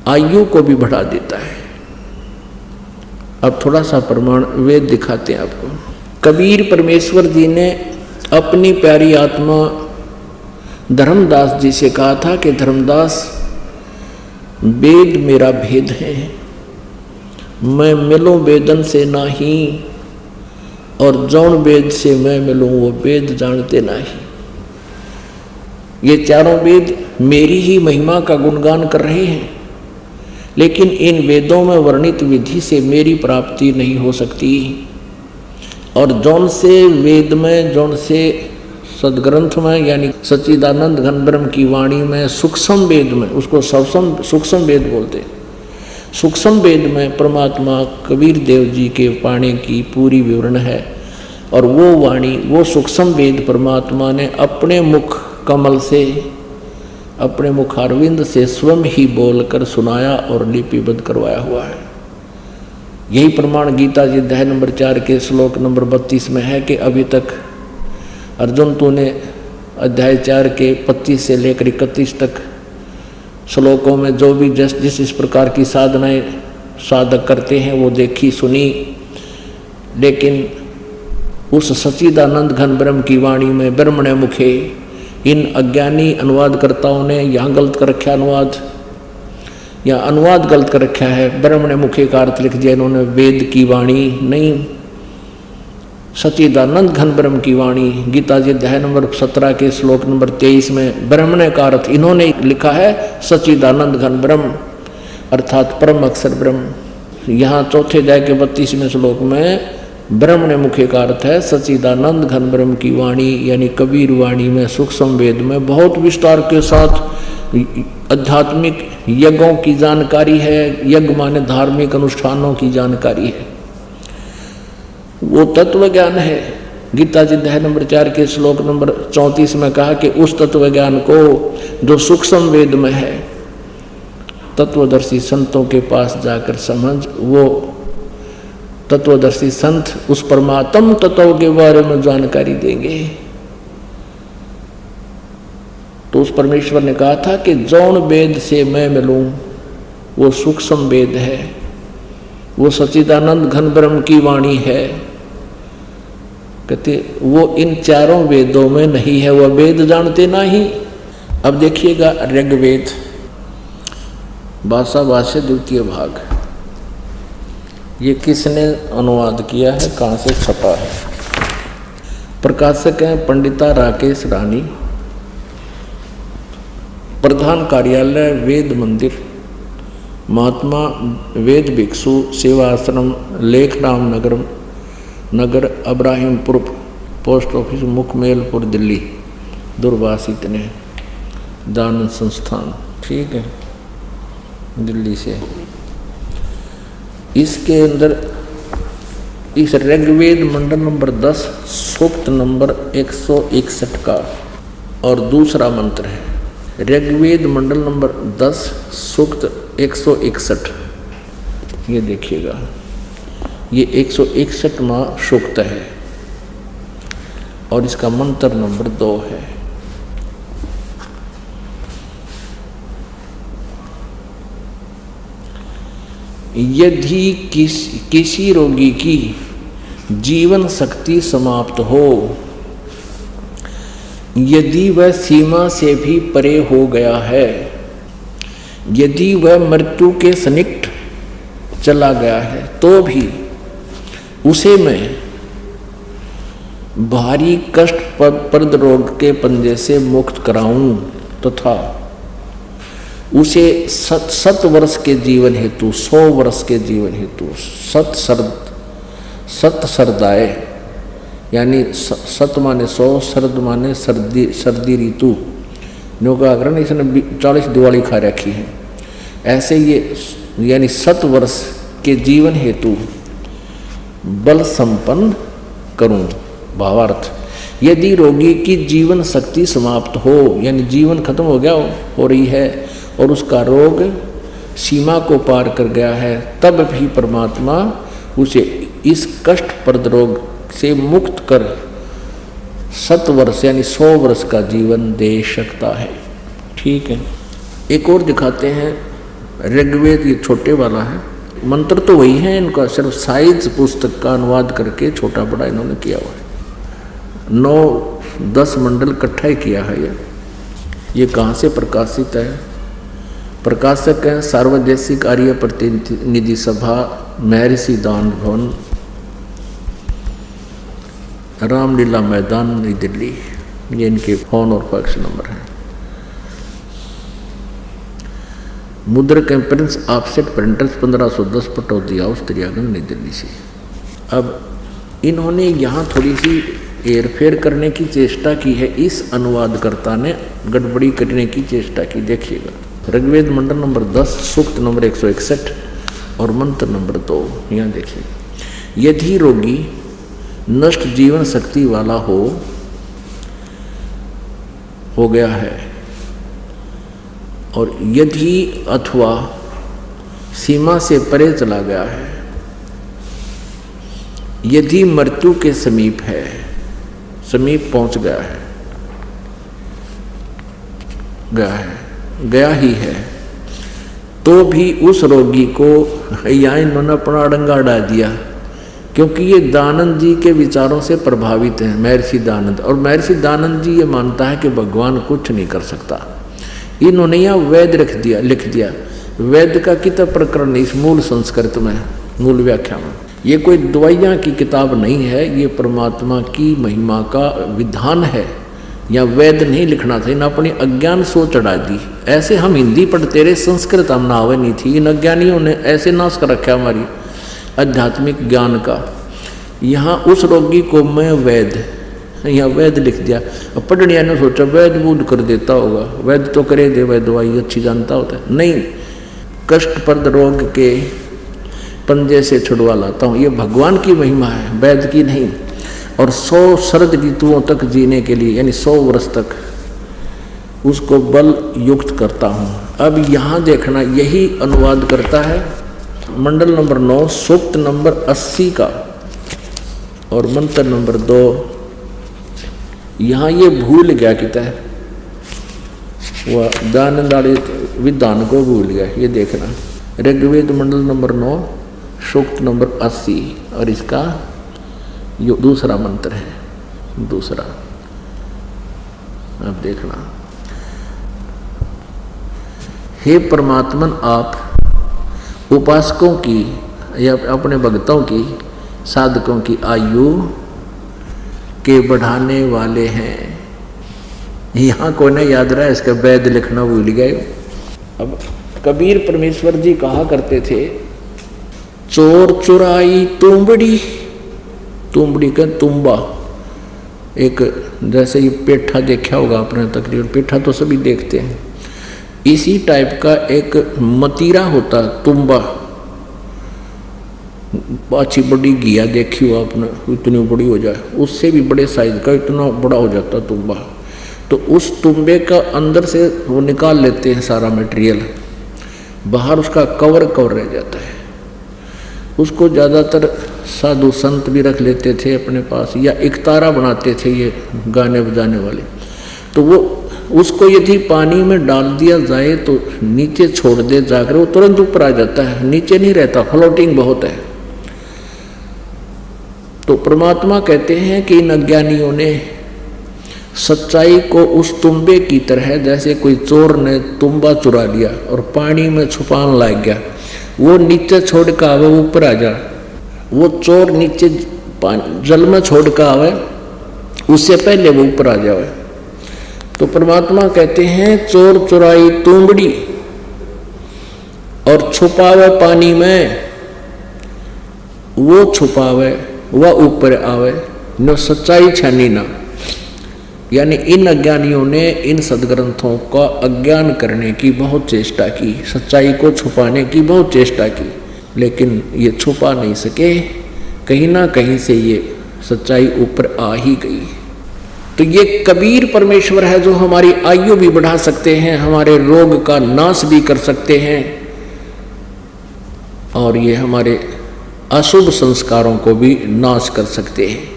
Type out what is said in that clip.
आयु को भी बढ़ा देता है। अब थोड़ा सा प्रमाण वेद दिखाते हैं आपको। कबीर परमेश्वर जी ने अपनी प्यारी आत्मा धर्मदास जी से कहा था कि धर्मदास, वेद मेरा भेद है, मैं मिलूं वेदन से नाही, और जौन वेद से मैं मिलूं वो वेद जानते नहीं। ये चारों वेद मेरी ही महिमा का गुणगान कर रहे हैं, लेकिन इन वेदों में वर्णित विधि से मेरी प्राप्ति नहीं हो सकती। और जौन से वेद में, जौन से सदग्रंथ में, यानी सच्चिदानंद घन ब्रह्म की वाणी में, सूक्ष्म वेद में, उसको सूक्ष्म वेद बोलते हैं, सूक्ष्म वेद में परमात्मा कबीर देव जी के पाने की पूरी विवरण है। और वो वाणी, वो सूक्ष्म वेद परमात्मा ने अपने मुख कमल से, अपने मुखारविंद से स्वयं ही बोलकर सुनाया और लिपिबद्ध करवाया हुआ है। यही प्रमाण गीता जी अध्याय नंबर 4 के श्लोक नंबर 32 में है कि अभी तक अर्जुन तूने अध्याय 4 के 25 से लेकर 31 तक श्लोकों में जो भी जिस इस प्रकार की साधनाएं साधक करते हैं वो देखी सुनी, लेकिन उस सच्चिदानंद घन ब्रह्म की वाणी में ब्रह्मणे मुखे इन अज्ञानी अनुवादकर्ताओं ने यहाँ गलत कर रखा अनुवाद, या अनुवाद गलत कर रखा है। ब्रह्मणे मुखे का अर्थ लिख दिया इन्होंने वेद की वाणी, नहीं, सच्चिदानंद घन ब्रह्म की वाणी। गीता जी अध्याय नंबर 17 के श्लोक नंबर 23 में ब्रह्मणे का अर्थ इन्होंने लिखा है सच्चिदानंद घन ब्रह्म, अर्थात परम अक्षर ब्रह्म। यहाँ चौथे अध्याय के 32वें श्लोक में ब्रह्मणे मुखे का अर्थ है सच्चिदानंद घन ब्रह्म की वाणी, यानी कबीर वाणी में, सूक्ष्म वेद में बहुत विस्तार के साथ आध्यात्मिक यज्ञों की जानकारी है। यज्ञ माने धार्मिक अनुष्ठानों की जानकारी है, वो तत्व ज्ञान है। गीता जी अध्याय नंबर 4 के श्लोक नंबर 34 में कहा कि उस तत्व ज्ञान को जो सूक्ष्म वेद में है, तत्वदर्शी संतों के पास जाकर समझ, वो तत्वदर्शी संत उस परमात्म तत्व के बारे में जानकारी देंगे। तो उस परमेश्वर ने कहा था कि जौन वेद से मैं मिलूं वो सूक्ष्म वेद है, वो सच्चिदानंद घन ब्रह्म की वाणी है। कहते वो इन चारों वेदों में नहीं है, वह वेद जानते नहीं। अब देखिएगा ऋग्वेद भाषा भाष्य द्वितीय भाग, ये किसने अनुवाद किया है, कहाँ से छपा है? प्रकाशक हैं पंडिता राकेश रानी, प्रधान कार्यालय वेद मंदिर, महात्मा वेद भिक्षु सेवा आश्रम, लेखराम नगर अब्राहिमपुर, पोस्ट ऑफिस मुखमेलपुर, दिल्ली, दूरभाषित ने दान संस्थान, ठीक है, दिल्ली से। इसके अंदर इस ऋग्वेद मंडल नंबर 10 सूक्त नंबर 161 का और दूसरा मंत्र है। ऋग्वेद मंडल नंबर 10 सूक्त 161, ये देखिएगा, ये 161वां सूक्त है और इसका मंत्र नंबर 2 है। यदि किसी रोगी की जीवन शक्ति समाप्त हो, यदि वह सीमा से भी परे हो गया है, यदि वह मृत्यु के सन्निकट चला गया है, तो भी उसे मैं भारी कष्टप्रद रोग के पंजे से मुक्त कराऊं तथा उसे 7 वर्ष के जीवन हेतु, 100 वर्ष के जीवन हेतु सत सरदाए, यानी 7 माने 100, शरद माने सर्दी ऋतु, नो का आग्रह इसने 40 दिवाली खा रखी है, ऐसे ये यानी 7 वर्ष के जीवन हेतु बल संपन्न करूं। भावार्थ, यदि रोगी की जीवन शक्ति समाप्त हो, यानी जीवन खत्म हो गया हो रही है और उसका रोग सीमा को पार कर गया है, तब भी परमात्मा उसे इस कष्टप्रद रोग से मुक्त कर 7 वर्ष यानी 100 वर्ष का जीवन दे सकता है। ठीक है, एक और दिखाते हैं ऋग्वेद ये छोटे वाला है, मंत्र तो वही है, इनका सिर्फ साइज पुस्तक का अनुवाद करके छोटा बड़ा इन्होंने किया हुआ है। 9-10 मंडल इकट्ठा ही किया है ये कहाँ से प्रकाशित है? प्रकाशक है सार्वदेशिक आर्य प्रतिनिधि सभा, महर्षि दान भवन, रामलीला मैदान, नई दिल्ली। ये इनके फोन और फैक्स नंबर है। मुद्रक prince offset printers 1510 Pataudi house त्रियागन, नई दिल्ली से। अब इन्होंने यहाँ थोड़ी सी हेरफेर करने की चेष्टा की है, इस अनुवादकर्ता ने गड़बड़ी करने की चेष्टा की। देखिएगा, ऋग्वेद मंडल नंबर 10 सूक्त नंबर 161 और मंत्र नंबर 2। यहाँ देखिए, यदि रोगी नष्ट जीवन शक्ति वाला हो गया है और यदि अथवा सीमा से परे चला गया है, यदि मृत्यु के समीप है, समीप पहुंच गया ही है, तो भी उस रोगी को यहाँ इन्होंने अपना अड़ंगा अड़ा दिया, क्योंकि ये दानंद जी के विचारों से प्रभावित हैं, महर्षि दानंद। और महर्षि दानंद जी ये मानता है कि भगवान कुछ नहीं कर सकता। इन्होंने यहाँ वेद लिख दिया। वेद का कितना प्रकरण इस मूल संस्कृत में, मूल व्याख्या में। ये कोई दवाइयाँ की किताब नहीं है, ये परमात्मा की महिमा का विधान है। या वेद नहीं लिखना था, इन्हें अपनी अज्ञान सो चढ़ा दी। ऐसे हम हिंदी पढ़ते रहे, संस्कृत हम नावे नहीं थी। इन अज्ञानियों ने ऐसे नाश कर रखा हमारी आध्यात्मिक ज्ञान का। यहाँ उस रोगी को मैं वेद, यहाँ वेद लिख दिया। अब पढ़निया ने सोचा वैद बूद कर देता होगा, वैद तो करे दे, वह दवाई अच्छी जानता होता है। नहीं, कष्टप्रद रोग के पंजे से छुड़वा लाता हूँ, ये भगवान की महिमा है, वैद की नहीं। और 100 शरद ऋतुओं तक जीने के लिए, यानी 100 वर्ष तक उसको बल युक्त करता हूँ। अब यहाँ देखना, यही अनुवाद करता है मंडल नंबर 9 सूक्त नंबर 80 का और मंत्र नंबर 2। यहाँ ये भूल गया किता है, वह दानंदाड़ी विधान को भूल गया। ये देखना, ऋग्वेद मंडल नंबर 9 सूक्त नंबर 80 और इसका यो दूसरा मंत्र है, दूसरा। अब देखना, हे परमात्मन, आप उपासकों की या अपने भक्तों की, साधकों की आयु के बढ़ाने वाले हैं। यहाँ को न याद रहा, इसका वेद लिखना भूल गए। अब कबीर परमेश्वर जी कहा करते थे, चोर चुराई तुंबड़ी, तुंबड़ी का तुम्बा, एक जैसे ये पेठा देखा होगा आपने, तकरीबन पेठा तो सभी देखते हैं। इसी टाइप का एक मतीरा होता, तुम्बा, अच्छी बड़ी घिया देखी हो आपने, इतनी बड़ी हो जाए, उससे भी बड़े साइज का इतना बड़ा हो जाता तुम्बा। तो उस तुम्बे का अंदर से वो निकाल लेते हैं सारा मटेरियल, बाहर उसका कवर रह जाता है। उसको ज़्यादातर साधु संत भी रख लेते थे अपने पास, या एक तारा बनाते थे ये गाने बजाने वाले। तो वो उसको यदि पानी में डाल दिया जाए तो नीचे छोड़ दे जाकर, वो तुरंत ऊपर आ जाता है, नीचे नहीं रहता, फ्लोटिंग बहुत है। तो परमात्मा कहते हैं कि इन अज्ञानियों ने सच्चाई को उस तुम्बे की तरह, जैसे कोई चोर ने तुम्बा चुरा लिया और पानी में छुपाने लग गया, वो नीचे छोड़ कर आवे ऊपर आ जा। वो चोर नीचे जल में छोड़ कर आवे, उससे पहले वो ऊपर आ जावे। तो परमात्मा कहते हैं, चोर चुराई तुंबड़ी और छुपावे पानी में, वो छुपावे वह ऊपर आवे, न सच्चाई छानी ना। यानी इन अज्ञानियों ने इन सदग्रंथों का अज्ञान करने की बहुत चेष्टा की, सच्चाई को छुपाने की बहुत चेष्टा की, लेकिन ये छुपा नहीं सके। कहीं ना कहीं से ये सच्चाई ऊपर आ ही गई। तो ये कबीर परमेश्वर है जो हमारी आयु भी बढ़ा सकते हैं, हमारे रोग का नाश भी कर सकते हैं, और ये हमारे अशुभ संस्कारों को भी नाश कर सकते हैं।